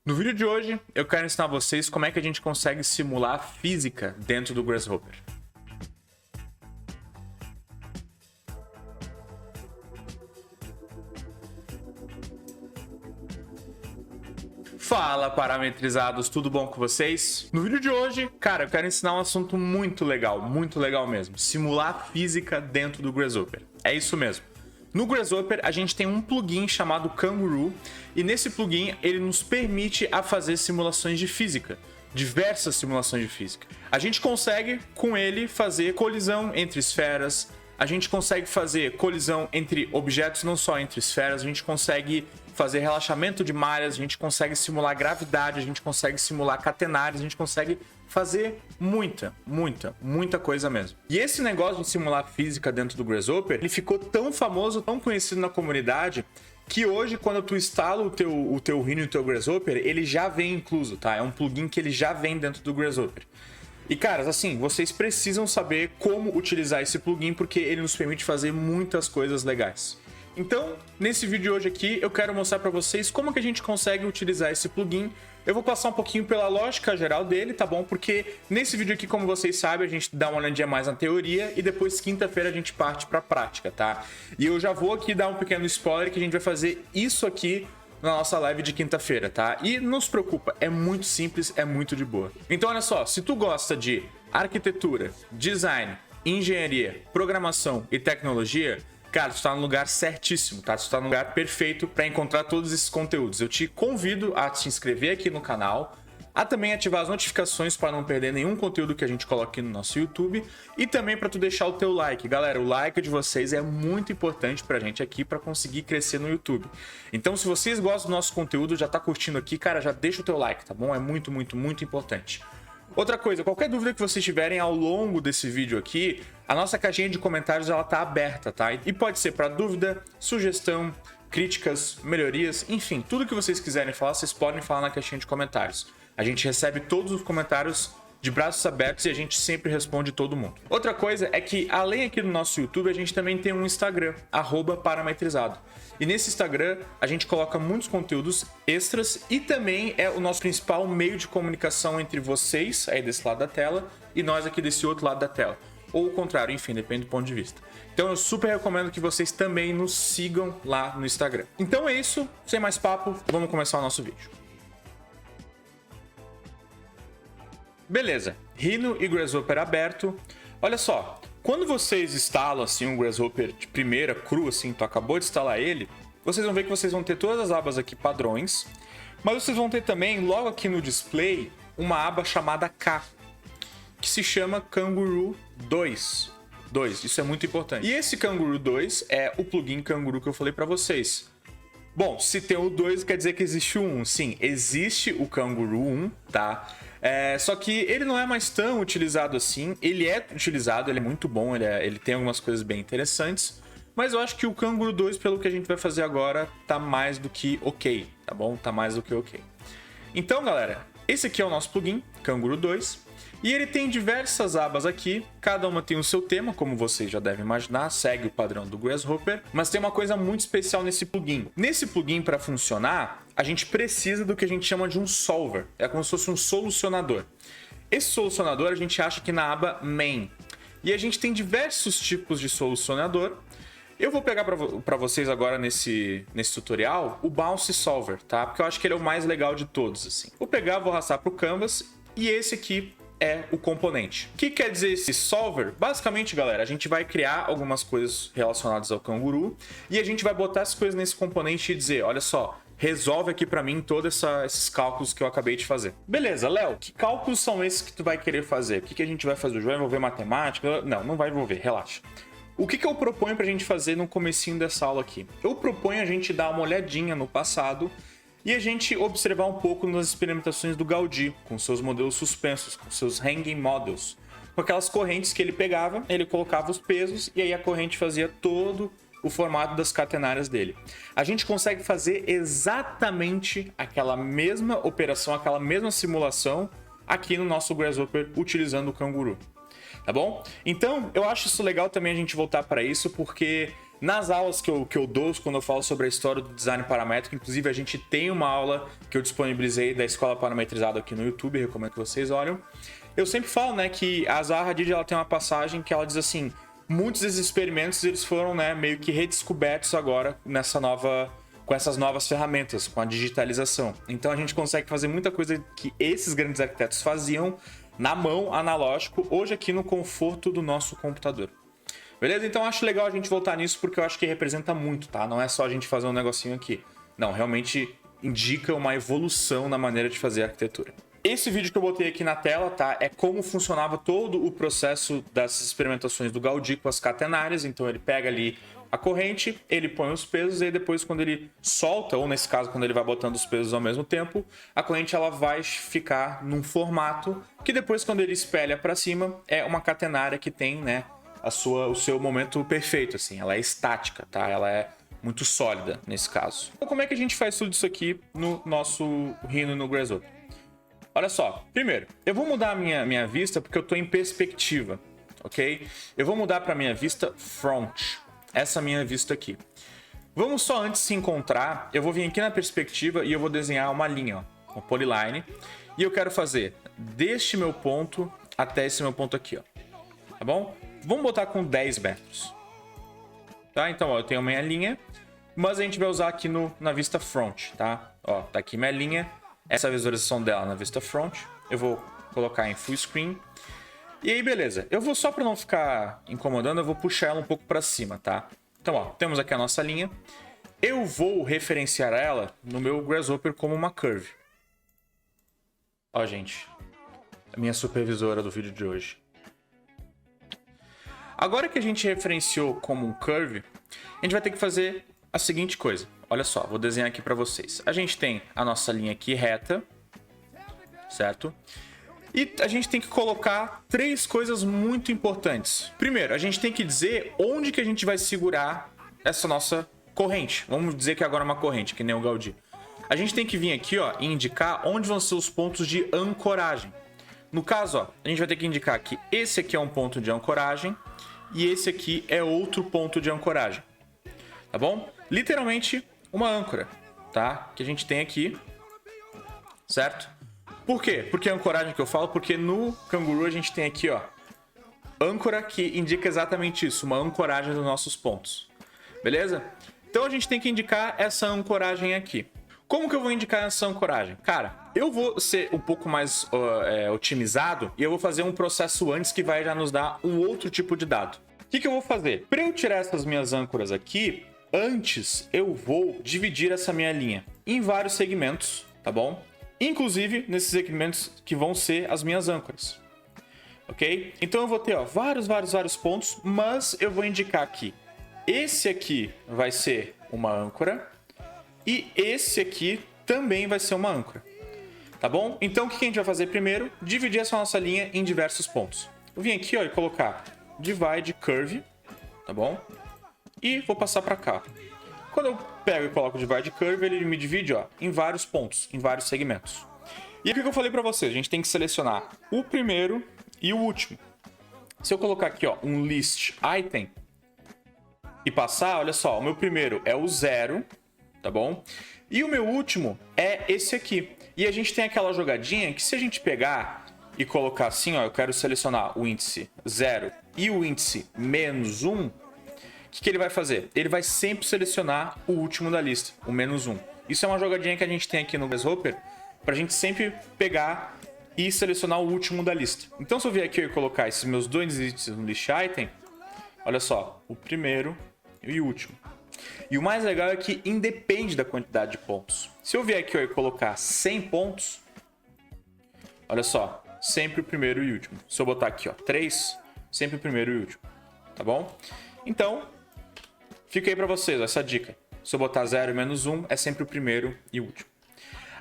No vídeo de hoje, eu quero ensinar vocês como é que a gente consegue simular a física dentro do Grasshopper. Fala, parametrizados, tudo bom com vocês? No vídeo de hoje, cara, eu quero ensinar um assunto muito legal mesmo. Simular a física dentro do Grasshopper. É isso mesmo. No Grasshopper, a gente tem um plugin chamado Kangaroo, e nesse plugin ele nos permite a fazer simulações de física, diversas simulações de física. A gente consegue, com ele, fazer colisão entre esferas, a gente consegue fazer colisão entre objetos, não só entre esferas, a gente consegue fazer relaxamento de malhas, a gente consegue simular gravidade, a gente consegue simular catenários, a gente consegue fazer muita coisa mesmo. E esse negócio de simular física dentro do Grasshopper, ele ficou tão famoso, tão conhecido na comunidade, que hoje, quando tu instala o teu Rhino e o teu Grasshopper, ele já vem incluso, tá? É um plugin que ele já vem dentro do Grasshopper. E, caras, assim, vocês precisam saber como utilizar esse plugin, porque ele nos permite fazer muitas coisas legais. Então, nesse vídeo de hoje aqui, eu quero mostrar para vocês como que a gente consegue utilizar esse plugin. Eu vou passar um pouquinho pela lógica geral dele, tá bom? Porque nesse vídeo aqui, como vocês sabem, a gente dá uma olhadinha mais na teoria e depois, quinta-feira, a gente parte para a prática, tá? E eu já vou aqui dar um pequeno spoiler que a gente vai fazer isso aqui na nossa live de quinta-feira, tá? E não se preocupa, é muito simples, é muito de boa. Então, olha só, se tu gosta de arquitetura, design, engenharia, programação e tecnologia, cara, tu tá no lugar certíssimo, tá? Tu tá no lugar perfeito para encontrar todos esses conteúdos. Eu te convido a te inscrever aqui no canal, a também ativar as notificações para não perder nenhum conteúdo que a gente coloca aqui no nosso YouTube e também para tu deixar o teu like. Galera, o like de vocês é muito importante pra gente aqui para conseguir crescer no YouTube. Então, se vocês gostam do nosso conteúdo, já tá curtindo aqui, cara, já deixa o teu like, tá bom? É muito importante. Outra coisa, qualquer dúvida que vocês tiverem ao longo desse vídeo aqui, a nossa caixinha de comentários ela tá aberta, tá? E pode ser para dúvida, sugestão, críticas, melhorias, enfim, tudo que vocês quiserem falar, vocês podem falar na caixinha de comentários. A gente recebe todos os comentários de braços abertos e a gente sempre responde todo mundo. Outra coisa é que, além aqui do nosso YouTube, a gente também tem um Instagram, @parametrizado. E nesse Instagram, a gente coloca muitos conteúdos extras e também é o nosso principal meio de comunicação entre vocês, aí desse lado da tela, e nós aqui desse outro lado da tela. Ou o contrário, enfim, depende do ponto de vista. Então eu super recomendo que vocês também nos sigam lá no Instagram. Então é isso, sem mais papo, vamos começar o nosso vídeo. Beleza, Rhino e Grasshopper aberto. Olha só, quando vocês instalam assim um Grasshopper de primeira, cru assim, tu acabou de instalar ele, vocês vão ver que vocês vão ter todas as abas aqui padrões, mas vocês vão ter também, logo aqui no display, uma aba chamada K, que se chama Kangaroo 2. Isso é muito importante. E esse Kangaroo 2 é o plugin Kangaroo que eu falei para vocês. Bom, se tem o 2, quer dizer que existe o 1. Sim, existe o Kangaroo 1, tá? Só que ele não é mais tão utilizado assim. Ele é utilizado, ele é muito bom, ele tem algumas coisas bem interessantes. Mas eu acho que o Kangaroo 2, pelo que a gente vai fazer agora, tá mais do que ok, tá bom? Tá mais do que ok. Então, galera, esse aqui é o nosso plugin, Kangaroo 2. E ele tem diversas abas aqui, cada uma tem o seu tema, como vocês já devem imaginar, segue o padrão do Grasshopper, mas tem uma coisa muito especial nesse plugin. Nesse plugin, para funcionar, a gente precisa do que a gente chama de um solver, é como se fosse um solucionador. Esse solucionador a gente acha aqui na aba Main, e a gente tem diversos tipos de solucionador. Eu vou pegar para vocês agora nesse tutorial o Bounce Solver, tá? Porque eu acho que ele é o mais legal de todos, assim. Vou pegar, vou arrastar para o Canvas, e esse aqui é o componente. O que quer dizer esse solver? Basicamente, galera, a gente vai criar algumas coisas relacionadas ao Kangaroo e a gente vai botar as coisas nesse componente e dizer, olha só, resolve aqui para mim todos esses cálculos que eu acabei de fazer. Beleza, Léo, que cálculos são esses que tu vai querer fazer? O que a gente vai fazer? Vai envolver matemática? Não vai envolver, relaxa. O que eu proponho pra gente fazer no comecinho dessa aula aqui? Eu proponho a gente dar uma olhadinha no passado e a gente observar um pouco nas experimentações do Gaudí, com seus modelos suspensos, com seus hanging models, com aquelas correntes que ele pegava, ele colocava os pesos e aí a corrente fazia todo o formato das catenárias dele. A gente consegue fazer exatamente aquela mesma operação, aquela mesma simulação aqui no nosso Grasshopper utilizando o Kangaroo. Tá bom? Então, eu acho isso legal também a gente voltar para isso, porque Nas aulas que eu dou, quando eu falo sobre a história do design paramétrico, inclusive a gente tem uma aula que eu disponibilizei da Escola Parametrizada aqui no YouTube, recomendo que vocês olhem. Eu sempre falo, né, que a Zaha Hadid, ela tem uma passagem que ela diz assim, muitos desses experimentos eles foram, né, meio que redescobertos agora com essas novas ferramentas, com a digitalização. Então a gente consegue fazer muita coisa que esses grandes arquitetos faziam na mão, analógico, hoje aqui no conforto do nosso computador. Beleza? Então acho legal a gente voltar nisso porque eu acho que representa muito, tá? Não é só a gente fazer um negocinho aqui. Não, realmente indica uma evolução na maneira de fazer arquitetura. Esse vídeo que eu botei aqui na tela, tá? É como funcionava todo o processo das experimentações do Gaudí com as catenárias. Então ele pega ali a corrente, ele põe os pesos e aí depois quando ele solta, ou nesse caso quando ele vai botando os pesos ao mesmo tempo, a corrente ela vai ficar num formato que depois quando ele espelha para cima é uma catenária que tem, né, o seu momento perfeito, assim. Ela é estática, tá? Ela é muito sólida nesse caso. Então como é que a gente faz tudo isso aqui no nosso Rhino no Grasshopper? Olha só, primeiro, eu vou mudar a minha vista porque eu estou em perspectiva, ok? Eu vou mudar para a minha vista front, essa minha vista aqui. Vamos só antes se encontrar, eu vou vir aqui na perspectiva e eu vou desenhar uma linha, ó, uma polyline. E eu quero fazer deste meu ponto até esse meu ponto aqui, ó. Tá bom? Vamos botar com 10 metros. Tá? Então, ó, eu tenho minha linha, mas a gente vai usar aqui na vista front, tá? Ó, tá aqui minha linha. Essa visualização dela na vista front. Eu vou colocar em full screen. E aí, beleza. Eu vou, só para não ficar incomodando, eu vou puxar ela um pouco para cima, tá? Então, ó, temos aqui a nossa linha. Eu vou referenciar ela no meu Grasshopper como uma curve. Ó, gente. A minha supervisora do vídeo de hoje. Agora que a gente referenciou como um curve, a gente vai ter que fazer a seguinte coisa. Olha só, vou desenhar aqui para vocês. A gente tem a nossa linha aqui reta, certo? E a gente tem que colocar 3 coisas muito importantes. Primeiro, a gente tem que dizer onde que a gente vai segurar essa nossa corrente. Vamos dizer que agora é uma corrente, que nem o Gaudí. A gente tem que vir aqui, ó, e indicar onde vão ser os pontos de ancoragem. No caso, ó, a gente vai ter que indicar que esse aqui é um ponto de ancoragem e esse aqui é outro ponto de ancoragem. Tá bom? Literalmente uma âncora, tá? Que a gente tem aqui, certo? Por quê? Porque a ancoragem que eu falo, porque no Canguru a gente tem aqui, ó, âncora que indica exatamente isso, uma ancoragem dos nossos pontos. Beleza? Então a gente tem que indicar essa ancoragem aqui. Como que eu vou indicar essa ancoragem? Cara, eu vou ser um pouco mais otimizado e eu vou fazer um processo antes que vai já nos dar um outro tipo de dado. O que eu vou fazer? Para eu tirar essas minhas âncoras aqui, antes eu vou dividir essa minha linha em vários segmentos, tá bom? Inclusive nesses segmentos que vão ser as minhas âncoras, ok? Então eu vou ter, ó, vários pontos, mas eu vou indicar que esse aqui vai ser uma âncora e esse aqui também vai ser uma âncora, tá bom? Então o que a gente vai fazer primeiro? Dividir essa nossa linha em diversos pontos. Eu vim aqui, ó, e colocar divide curve, tá bom? E vou passar para cá. Quando eu pego e coloco o divide curve, ele me divide, ó, em vários pontos, em vários segmentos. E o que eu falei para vocês? A gente tem que selecionar o primeiro e o último. Se eu colocar aqui, ó, um list item e passar, olha só, o meu primeiro é o 0, tá bom? E o meu último é esse aqui. E a gente tem aquela jogadinha que se a gente pegar e colocar assim, ó, eu quero selecionar o índice 0 e o índice menos 1, o que ele vai fazer? Ele vai sempre selecionar o último da lista, o menos 1. Isso é uma jogadinha que a gente tem aqui no Grasshopper, para a gente sempre pegar e selecionar o último da lista. Então se eu vier aqui e colocar esses meus dois índices no list item, olha só, o primeiro e o último. E o mais legal é que independe da quantidade de pontos. Se eu vier aqui ó, e colocar 100 pontos, olha só, sempre o primeiro e o último. Se eu botar aqui ó, 3, sempre o primeiro e o último, tá bom? Então, fica aí para vocês ó, essa dica. Se eu botar 0 e menos 1, é sempre o primeiro e o último.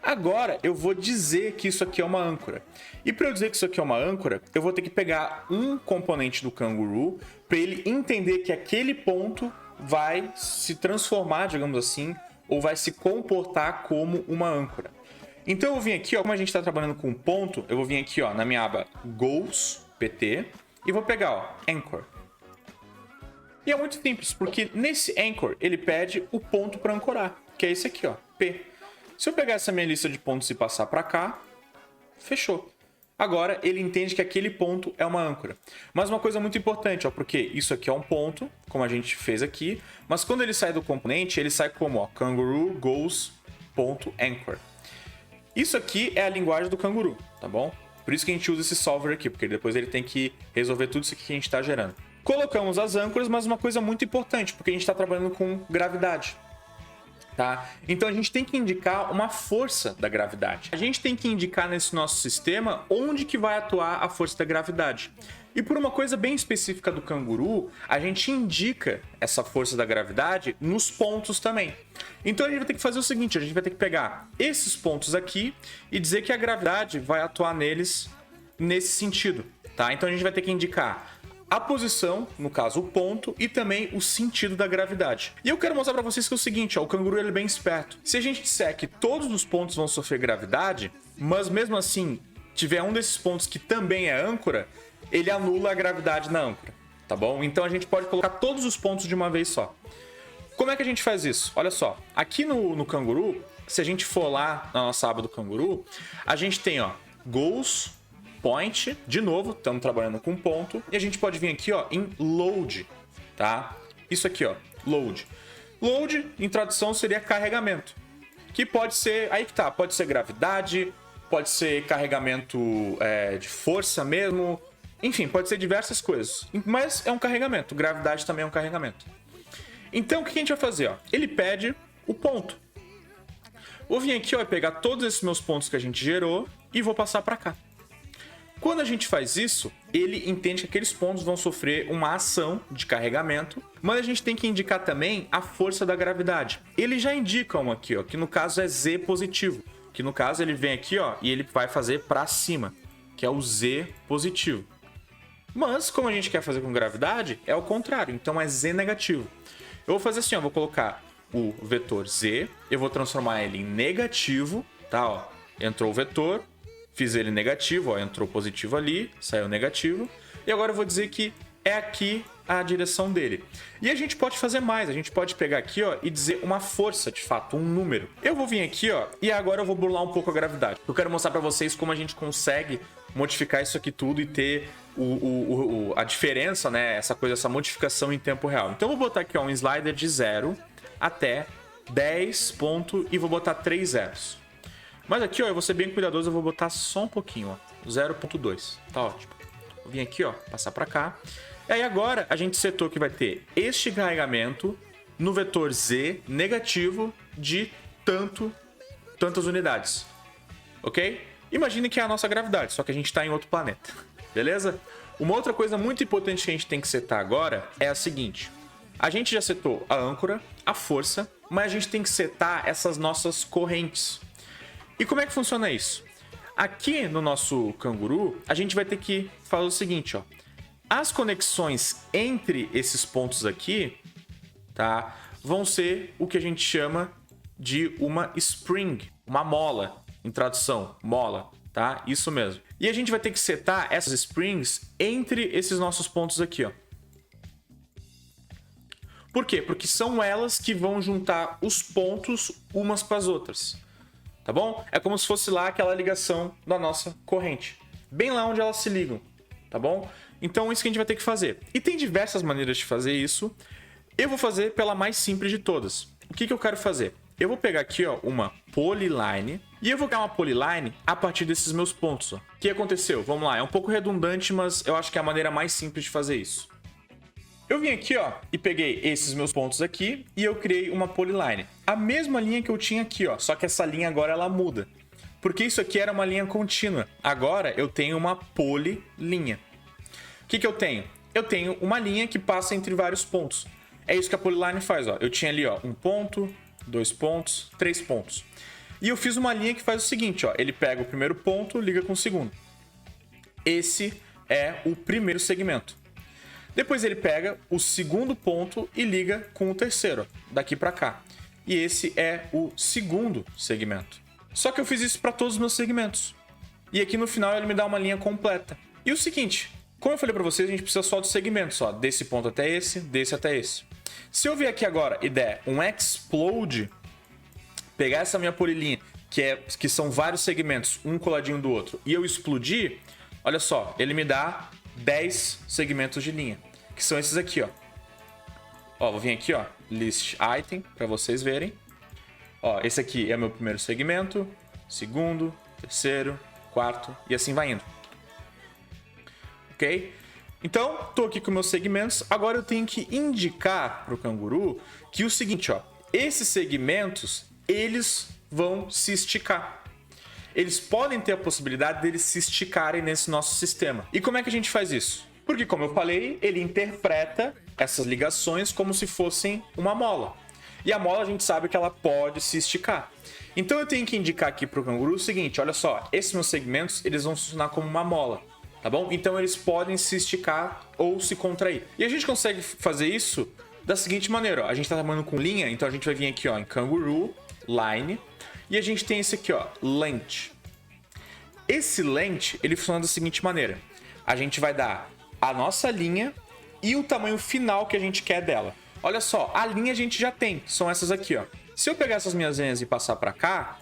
Agora, eu vou dizer que isso aqui é uma âncora. E para eu dizer que isso aqui é uma âncora, eu vou ter que pegar um componente do Canguru para ele entender que aquele ponto vai se transformar, digamos assim, ou vai se comportar como uma âncora. Então eu vou vir aqui, ó, como a gente está trabalhando com ponto, eu vou vir aqui ó, na minha aba Goals, PT, e vou pegar ó, Anchor. E é muito simples, porque nesse anchor ele pede o ponto para ancorar, que é esse aqui, ó, P. Se eu pegar essa minha lista de pontos e passar para cá, fechou. Agora ele entende que aquele ponto é uma âncora. Mas uma coisa muito importante, ó, porque isso aqui é um ponto, como a gente fez aqui, mas quando ele sai do componente, ele sai como, ó, Kangaroo goes.anchor. Isso aqui é a linguagem do Kangaroo, tá bom? Por isso que a gente usa esse solver aqui, porque depois ele tem que resolver tudo isso aqui que a gente está gerando. Colocamos as âncoras, mas uma coisa muito importante, porque a gente está trabalhando com gravidade. Tá? Então a gente tem que indicar uma força da gravidade. A gente tem que indicar nesse nosso sistema onde que vai atuar a força da gravidade. E por uma coisa bem específica do Kangaroo, a gente indica essa força da gravidade nos pontos também. Então a gente vai ter que fazer o seguinte, a gente vai ter que pegar esses pontos aqui e dizer que a gravidade vai atuar neles nesse sentido. Tá? Então a gente vai ter que indicar a posição, no caso o ponto, e também o sentido da gravidade. E eu quero mostrar para vocês que é o seguinte, ó, o Kangaroo ele é bem esperto. Se a gente disser que todos os pontos vão sofrer gravidade, mas mesmo assim tiver um desses pontos que também é âncora, ele anula a gravidade na âncora, tá bom? Então a gente pode colocar todos os pontos de uma vez só. Como é que a gente faz isso? Olha só, aqui no Kangaroo, se a gente for lá na nossa aba do Kangaroo, a gente tem, ó, goals, point, de novo, estamos trabalhando com ponto, e a gente pode vir aqui, ó, em load, tá? Isso aqui, ó, load. Load, em tradução, seria carregamento, que pode ser, aí que tá, pode ser gravidade, pode ser carregamento de força mesmo, enfim, pode ser diversas coisas, mas é um carregamento, gravidade também é um carregamento. Então, o que a gente vai fazer, ó? Ele pede o ponto. Vou vir aqui, ó, e pegar todos esses meus pontos que a gente gerou e vou passar para cá. Quando a gente faz isso, ele entende que aqueles pontos vão sofrer uma ação de carregamento, mas a gente tem que indicar também a força da gravidade. Ele já indica um aqui, ó, que no caso é Z positivo, que no caso ele vem aqui, ó, e ele vai fazer para cima, que é o Z positivo. Mas como a gente quer fazer com gravidade, é o contrário, então é Z negativo. Eu vou fazer assim, ó, vou colocar o vetor Z, eu vou transformar ele em negativo, tá, ó, entrou o vetor, fiz ele negativo, ó, entrou positivo ali, saiu negativo. E agora eu vou dizer que é aqui a direção dele. E a gente pode fazer mais, a gente pode pegar aqui, ó, e dizer uma força, de fato, um número. Eu vou vir aqui, ó, e agora eu vou burlar um pouco a gravidade. Eu quero mostrar para vocês como a gente consegue modificar isso aqui tudo e ter a diferença, né, essa modificação em tempo real. Então eu vou botar aqui, ó, um slider de 0 até 10 ponto e vou botar 3 zeros. Mas aqui, ó, eu vou ser bem cuidadoso, eu vou botar só um pouquinho, ó, 0.2, tá ótimo. Vou vir aqui, ó, passar para cá. E aí agora a gente setou que vai ter este carregamento no vetor Z negativo de tantas unidades, ok? Imagine que é a nossa gravidade, só que a gente está em outro planeta, beleza? Uma outra coisa muito importante que a gente tem que setar agora é a seguinte. A gente já setou a âncora, a força, mas a gente tem que setar essas nossas correntes. E como é que funciona isso? Aqui no nosso Kangaroo, a gente vai ter que fazer o seguinte, ó. As conexões entre esses pontos aqui, tá, vão ser o que a gente chama de uma spring, uma mola, em tradução, mola, tá? Isso mesmo. E a gente vai ter que setar essas springs entre esses nossos pontos aqui, ó. Por quê? Porque são elas que vão juntar os pontos umas com as outras. Tá bom? É como se fosse lá aquela ligação da nossa corrente. Bem lá onde elas se ligam, tá bom? Então isso que a gente vai ter que fazer. E tem diversas maneiras de fazer isso. Eu vou fazer pela mais simples de todas. O que eu quero fazer? Eu vou pegar aqui, ó, uma polyline. E eu vou criar uma polyline a partir desses meus pontos, ó. O que aconteceu? Vamos lá. É um pouco redundante, mas eu acho que é a maneira mais simples de fazer isso. Eu vim aqui, ó, e peguei esses meus pontos aqui e eu criei uma polyline. A mesma linha que eu tinha aqui, ó, só que essa linha agora ela muda. Porque isso aqui era uma linha contínua. Agora eu tenho uma polylinha. O que eu tenho? Eu tenho uma linha que passa entre vários pontos. É isso que a polyline faz, ó. Eu tinha ali, ó, 1 ponto, 2 pontos, 3 pontos. E eu fiz uma linha que faz o seguinte, ó. Ele pega o primeiro ponto, liga com o segundo. Esse é o primeiro segmento. Depois ele pega o segundo ponto e liga com o terceiro, daqui para cá. E esse é o segundo segmento. Só que eu fiz isso para todos os meus segmentos. E aqui no final ele me dá uma linha completa. E o seguinte, Como eu falei para vocês, a gente precisa só dos segmentos, ó, desse ponto até esse, desse até esse. Se eu vir aqui agora e der um explode, pegar essa minha polilinha, que são vários segmentos, um coladinho do outro, e eu explodir, olha só, ele me dá 10 segmentos de linha, que são esses aqui, ó. Ó, vou vir aqui, ó, list item, para vocês verem. Ó, esse aqui é o meu primeiro segmento, segundo, terceiro, quarto, e assim vai indo. Ok? Então, tô aqui com meus segmentos, agora eu tenho que indicar pro canguru que o seguinte, ó, esses segmentos, eles vão se esticar. Eles podem ter a possibilidade deles se esticarem nesse nosso sistema. E como é que a gente faz isso? Porque, como eu falei, ele interpreta essas ligações como se fossem uma mola. E a mola a gente sabe que ela pode se esticar. Então eu tenho que indicar aqui para o canguru o seguinte, olha só, esses meus segmentos eles vão funcionar como uma mola, tá bom? Então eles podem se esticar ou se contrair. E a gente consegue fazer isso da seguinte maneira, ó, a gente está trabalhando com linha, então a gente vai vir aqui ó, em canguru, line, e a gente tem esse aqui, ó, length. Esse length, ele funciona da seguinte maneira. A gente vai dar a nossa linha e o tamanho final que a gente quer dela. Olha só, a linha a gente já tem, são essas aqui, ó. Se eu pegar essas minhas linhas e passar para cá,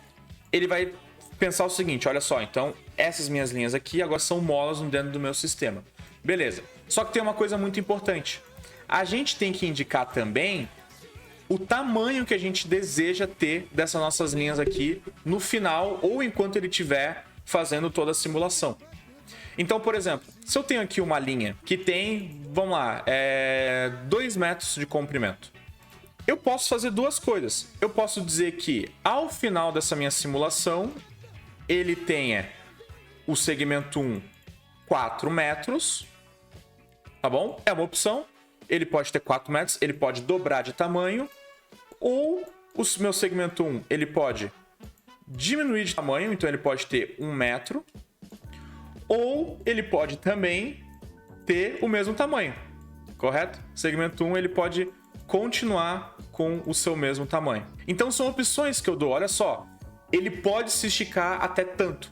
ele vai pensar o seguinte, olha só, então essas minhas linhas aqui agora são molas dentro do meu sistema. Beleza. Só que tem uma coisa muito importante. A gente tem que indicar também o tamanho que a gente deseja ter dessas nossas linhas aqui no final ou enquanto ele estiver fazendo toda a simulação. Então, por exemplo, se eu tenho aqui uma linha que tem, vamos lá, 2 metros de comprimento, eu posso fazer duas coisas. Eu posso dizer que ao final dessa minha simulação, ele tenha o segmento 1 4 metros, tá bom? É uma opção. Ele pode ter 4 metros, ele pode dobrar de tamanho, ou o meu segmento 1 ele pode diminuir de tamanho, então ele pode ter 1 metro, ou ele pode também ter o mesmo tamanho, correto? Segmento 1 ele pode continuar com o seu mesmo tamanho. Então são opções que eu dou, olha só, ele pode se esticar até tanto,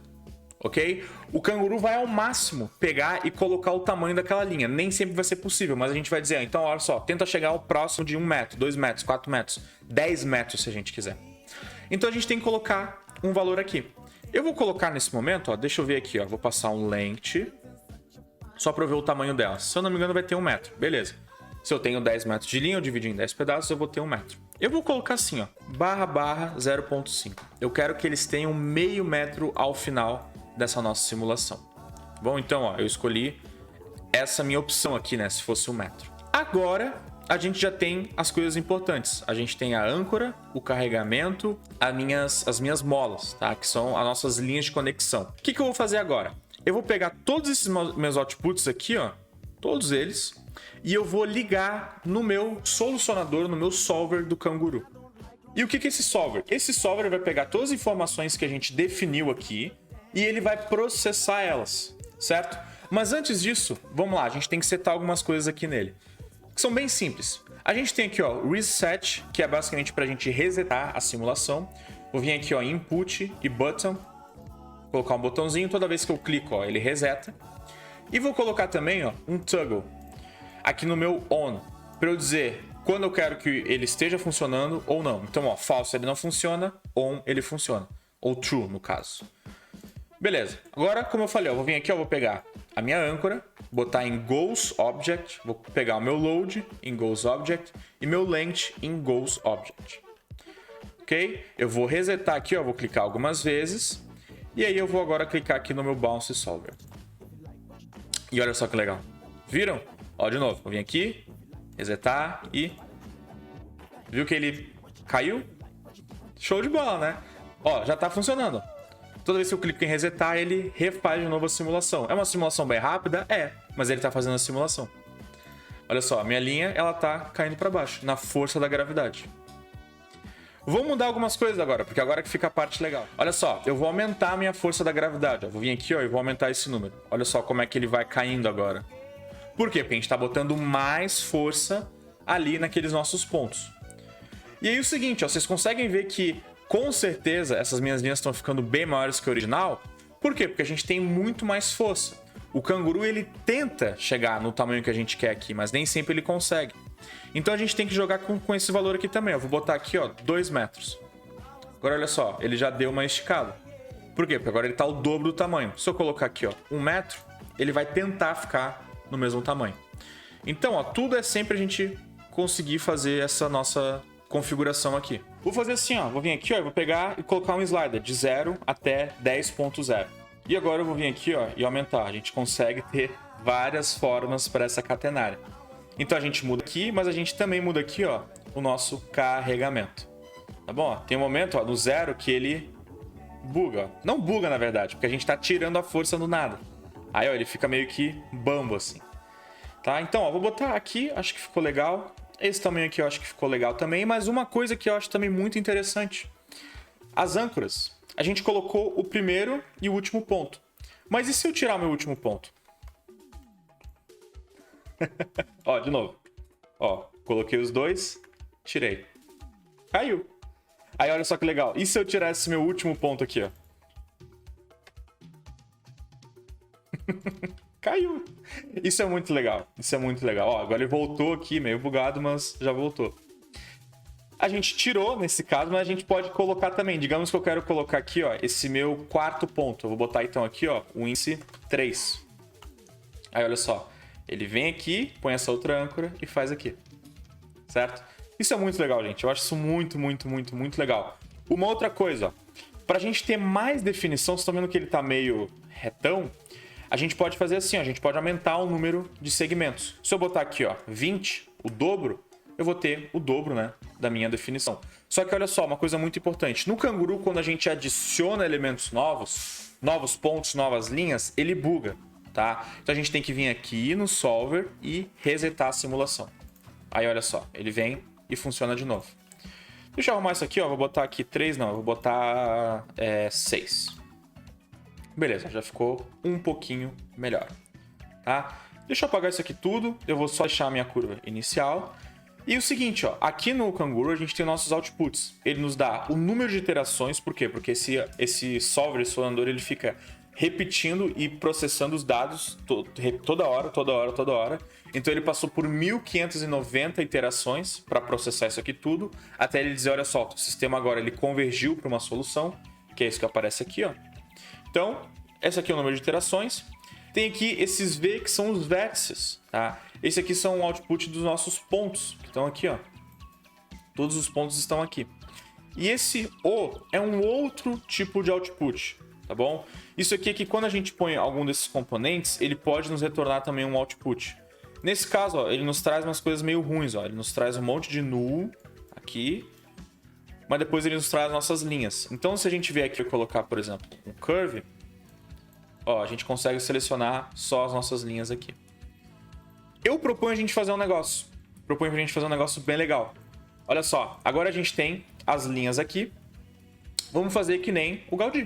ok? O canguru vai ao máximo pegar e colocar o tamanho daquela linha. Nem sempre vai ser possível, mas a gente vai dizer, então olha só, tenta chegar ao próximo de 1 metro, 2 metros, 4 metros, 10 metros se a gente quiser. Então a gente tem que colocar um valor aqui. Eu vou colocar nesse momento, ó, deixa eu ver aqui, ó, vou passar um length, só para eu ver o tamanho dela. Se eu não me engano vai ter 1 metro, beleza. Se eu tenho 10 metros de linha, eu dividi em 10 pedaços, eu vou ter 1 metro. Eu vou colocar assim, ó, // 0.5. Eu quero que eles tenham meio metro ao final dessa nossa simulação. Bom, então, ó, eu escolhi essa minha opção aqui, né, se fosse 1 metro. Agora, a gente já tem as coisas importantes. A gente tem a âncora, o carregamento, as minhas molas, tá? Que são as nossas linhas de conexão. O que eu vou fazer agora? Eu vou pegar todos esses meus outputs aqui, ó, todos eles, e eu vou ligar no meu solucionador, no meu solver do canguru. E o que é esse solver? Esse solver vai pegar todas as informações que a gente definiu aqui e ele vai processar elas, certo? Mas antes disso, vamos lá, a gente tem que setar algumas coisas aqui nele, que são bem simples. A gente tem aqui, ó, reset, que é basicamente para a gente resetar a simulação. Vou vir aqui, ó, input e button, colocar um botãozinho, toda vez que eu clico, ó, ele reseta. E vou colocar também, ó, um toggle aqui no meu on, para eu dizer quando eu quero que ele esteja funcionando ou não. Então, ó, false ele não funciona, on ele funciona, ou true no caso. Beleza, agora como eu falei, eu vou vir aqui, eu vou pegar a minha âncora, botar em goes object, vou pegar o meu load em goes object e meu length em goes object. Ok? Eu vou resetar aqui, ó, vou clicar algumas vezes e aí eu vou agora clicar aqui no meu bounce solver. E olha só que legal, viram? Ó, de novo, vou vir aqui, resetar e viu que ele caiu? Show de bola, né? Ó, já tá funcionando. Toda vez que eu clico em resetar, ele refaz de novo a simulação. É uma simulação bem rápida? É, mas ele está fazendo a simulação. Olha só, a minha linha ela tá caindo para baixo, na força da gravidade. Vou mudar algumas coisas agora, porque agora que fica a parte legal. Olha só, eu vou aumentar a minha força da gravidade. Eu vou vir aqui, ó, e vou aumentar esse número. Olha só como é que ele vai caindo agora. Por quê? Porque a gente está botando mais força ali naqueles nossos pontos. E aí o seguinte, ó, vocês conseguem ver que com certeza essas minhas linhas estão ficando bem maiores que o original. Por quê? Porque a gente tem muito mais força. O canguru, ele tenta chegar no tamanho que a gente quer aqui, mas nem sempre ele consegue. Então a gente tem que jogar com esse valor aqui também. Eu vou botar aqui, ó, 2 metros. Agora olha só, ele já deu uma esticada. Por quê? Porque agora ele tá o dobro do tamanho. Se eu colocar aqui, ó, 1 metro, ele vai tentar ficar no mesmo tamanho. Então, ó, tudo é sempre a gente conseguir fazer essa nossa configuração aqui. Vou fazer assim, ó, vou vir aqui, ó, e vou pegar e colocar um slider de 0 até 10.0. E agora eu vou vir aqui, ó, e aumentar. A gente consegue ter várias formas para essa catenária. Então a gente muda aqui, mas a gente também muda aqui, ó, o nosso carregamento. Tá bom? Tem um momento, ó, no 0 que ele buga, ó. Não buga, na verdade, porque a gente tá tirando a força do nada. Aí, ó, ele fica meio que bambo, assim. Tá? Então, ó, vou botar aqui, acho que ficou legal. Esse tamanho aqui eu acho que ficou legal também. Mas uma coisa que eu acho também muito interessante. As âncoras. A gente colocou o primeiro e o último ponto. Mas e se eu tirar o meu último ponto? Ó, de novo. Ó, coloquei os dois, tirei. Caiu. Aí olha só que legal. E se eu tirasse meu último ponto aqui, ó? Caiu. Isso é muito legal. Isso é muito legal. Ó, agora ele voltou aqui, meio bugado, mas já voltou. A gente tirou nesse caso, mas a gente pode colocar também. Digamos que eu quero colocar aqui, ó, esse meu quarto ponto. Eu vou botar então aqui, ó, o índice 3. Aí olha só. Ele vem aqui, põe essa outra âncora e faz aqui. Certo? Isso é muito legal, gente. Eu acho isso muito, muito, muito, muito legal. Uma outra coisa, ó. Pra gente ter mais definição, vocês estão vendo que ele tá meio retão, a gente pode fazer assim, ó. A gente pode aumentar o número de segmentos. Se eu botar aqui, ó, 20, o dobro, eu vou ter o dobro, né, da minha definição. Só que olha só, uma coisa muito importante. No canguru, quando a gente adiciona elementos novos, novos pontos, novas linhas, ele buga, tá? Então a gente tem que vir aqui no solver e resetar a simulação. Aí olha só, ele vem e funciona de novo. Deixa eu arrumar isso aqui, ó. Vou botar aqui 3, não, eu vou botar 6. Beleza, já ficou um pouquinho melhor, tá? Deixa eu apagar isso aqui tudo, eu vou só deixar a minha curva inicial. E o seguinte, ó, aqui no Canguru a gente tem nossos outputs. Ele nos dá o número de iterações, por quê? Porque esse solver, esse solandor, ele fica repetindo e processando os dados toda hora. Então ele passou por 1590 iterações para processar isso aqui tudo, até ele dizer, olha só, o sistema agora ele convergiu para uma solução, que é isso que aparece aqui, ó. Então, esse aqui é o número de iterações. Tem aqui esses V que são os vértices, tá? Esse aqui são o output dos nossos pontos, que estão aqui, ó. Todos os pontos estão aqui. E esse O é um outro tipo de output, tá bom? Isso aqui é que quando a gente põe algum desses componentes, ele pode nos retornar também um output. Nesse caso, ó, ele nos traz umas coisas meio ruins, ó. Ele nos traz um monte de null aqui, mas depois ele nos traz nossas linhas. Então, se a gente vier aqui e colocar, por exemplo, um curve, ó, a gente consegue selecionar só as nossas linhas aqui. Eu proponho a gente fazer um negócio. Proponho a gente fazer um negócio bem legal. Olha só, agora a gente tem as linhas aqui. Vamos fazer que nem o Gaudí.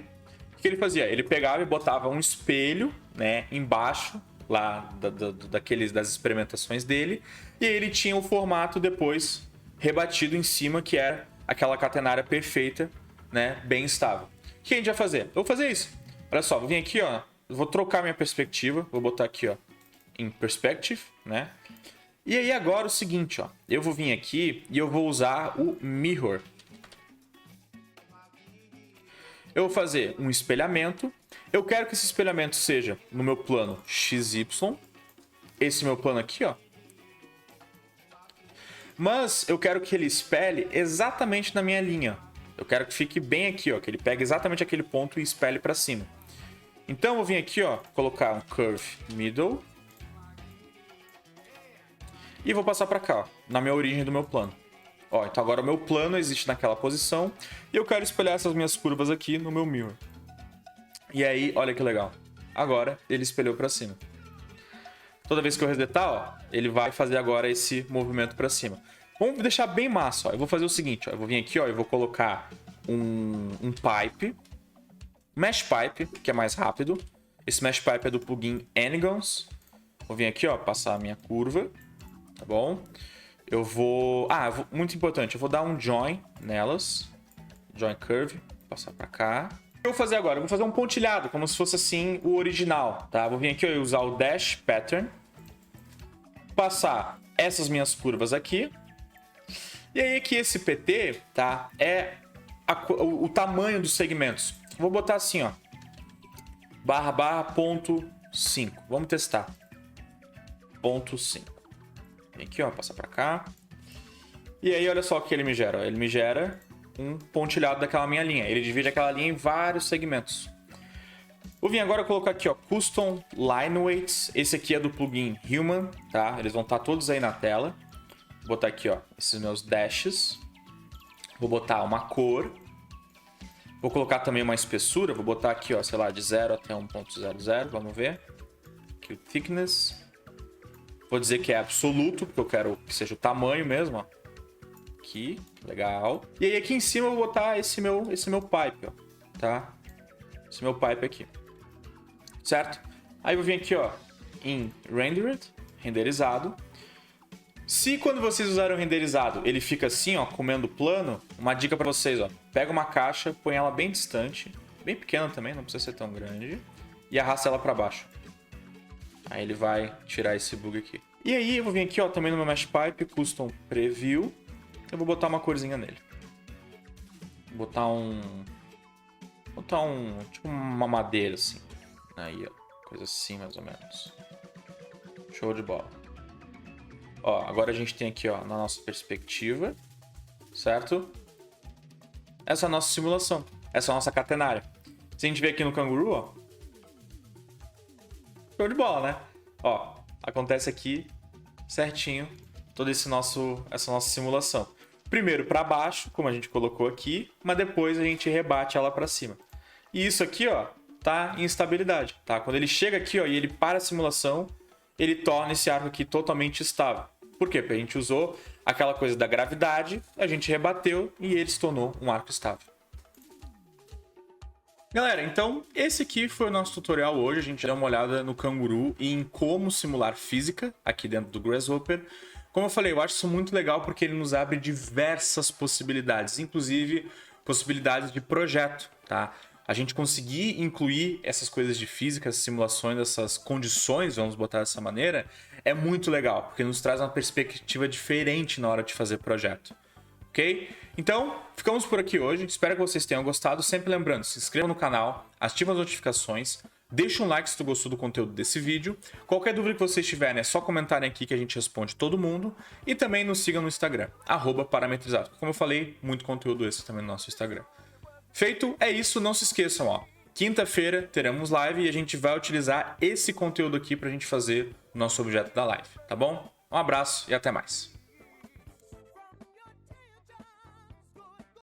O que ele fazia? Ele pegava e botava um espelho, né, embaixo lá das experimentações dele. E aí ele tinha o formato depois rebatido em cima, que era aquela catenária perfeita, né, bem estável. O que a gente vai fazer? Eu vou fazer isso. Olha só, vou vir aqui, ó. Vou trocar minha perspectiva. Vou botar aqui, ó, em perspective, né? E aí agora o seguinte, ó. Eu vou vir aqui e eu vou usar o mirror. Eu vou fazer um espelhamento. Eu quero que esse espelhamento seja no meu plano XY. Esse meu plano aqui, ó. Mas eu quero que ele espelhe exatamente na minha linha. Eu quero que fique bem aqui, ó. Que ele pegue exatamente aquele ponto e espelhe para cima. Então eu vou vir aqui, ó, colocar um curve middle. E vou passar para cá, ó, na minha origem do meu plano. Ó, então agora o meu plano existe naquela posição. E eu quero espelhar essas minhas curvas aqui no meu mirror. E aí, olha que legal. Agora ele espelhou para cima. Toda vez que eu resetar, ó, ele vai fazer agora esse movimento para cima. Vamos deixar bem massa, ó. Eu vou fazer o seguinte, ó. Eu vou vir aqui, ó, e vou colocar um pipe. Mesh pipe, que é mais rápido. Esse mesh pipe é do plugin N-Gons. Vou vir aqui, ó, passar a minha curva. Tá bom? Eu vou... muito importante, eu vou dar um join nelas. Join curve, passar para cá. Eu vou fazer agora? Eu vou fazer um pontilhado, como se fosse assim o original, tá? Vou vir aqui e usar o Dash Pattern. Passar essas minhas curvas aqui. E aí aqui esse PT, tá? É o tamanho dos segmentos. Vou botar assim, ó. // ponto 5. Vamos testar. Ponto 5. Vem aqui, ó. Passa pra cá. E aí, olha só o que ele me gera. Ele me gera um pontilhado daquela minha linha. Ele divide aquela linha em vários segmentos. Vou vir agora colocar aqui, ó, Custom Line Weights. Esse aqui é do plugin Human, tá? Eles vão estar todos aí na tela. Vou botar aqui, ó, esses meus dashes. Vou botar uma cor. Vou colocar também uma espessura. Vou botar aqui, ó, sei lá, de 0 até 1.00. Vamos ver. Aqui o thickness. Vou dizer que é absoluto, porque eu quero que seja o tamanho mesmo, ó. Aqui, legal. E aí aqui em cima eu vou botar esse meu pipe, ó, tá? Esse meu pipe aqui. Certo? Aí eu vou vir aqui, ó, em Rendered, renderizado. Se quando vocês usarem o renderizado, ele fica assim, ó, comendo plano, uma dica pra vocês, ó. Pega uma caixa, põe ela bem distante, bem pequena também, não precisa ser tão grande, e arrasta ela pra baixo. Aí ele vai tirar esse bug aqui. E aí eu vou vir aqui, ó, também no meu Mesh Pipe, Custom Preview. Eu vou botar uma corzinha nele. Vou botar tipo uma madeira assim. Aí, ó. Coisa assim, mais ou menos. Show de bola. Ó, agora a gente tem aqui, ó, na nossa perspectiva. Certo? Essa é a nossa simulação. Essa é a nossa catenária. Se a gente ver aqui no Canguru, ó. Show de bola, né? Ó, acontece aqui certinho toda essa nossa simulação. Primeiro para baixo, como a gente colocou aqui, mas depois a gente rebate ela para cima. E isso aqui, ó, tá em estabilidade, tá? Quando ele chega aqui, ó, e ele para a simulação, ele torna esse arco aqui totalmente estável. Por quê? Porque a gente usou aquela coisa da gravidade, a gente rebateu e ele se tornou um arco estável. Galera, então esse aqui foi o nosso tutorial hoje. A gente deu uma olhada no Canguru e em como simular física aqui dentro do Grasshopper. Como eu falei, eu acho isso muito legal porque ele nos abre diversas possibilidades, inclusive possibilidades de projeto, tá? A gente conseguir incluir essas coisas de física, essas simulações, essas condições, vamos botar dessa maneira, é muito legal, porque nos traz uma perspectiva diferente na hora de fazer projeto. Ok? Então, ficamos por aqui hoje. Espero que vocês tenham gostado. Sempre lembrando, se inscreva no canal, ative as notificações, deixa um like se tu gostou do conteúdo desse vídeo. Qualquer dúvida que vocês tiverem, é só comentarem aqui que a gente responde todo mundo. E também nos sigam no Instagram, @parametrizado. Como eu falei, muito conteúdo esse também no nosso Instagram. Feito, é isso. Não se esqueçam, ó. Quinta-feira teremos live e a gente vai utilizar esse conteúdo aqui pra gente fazer o nosso objeto da live, tá bom? Um abraço e até mais.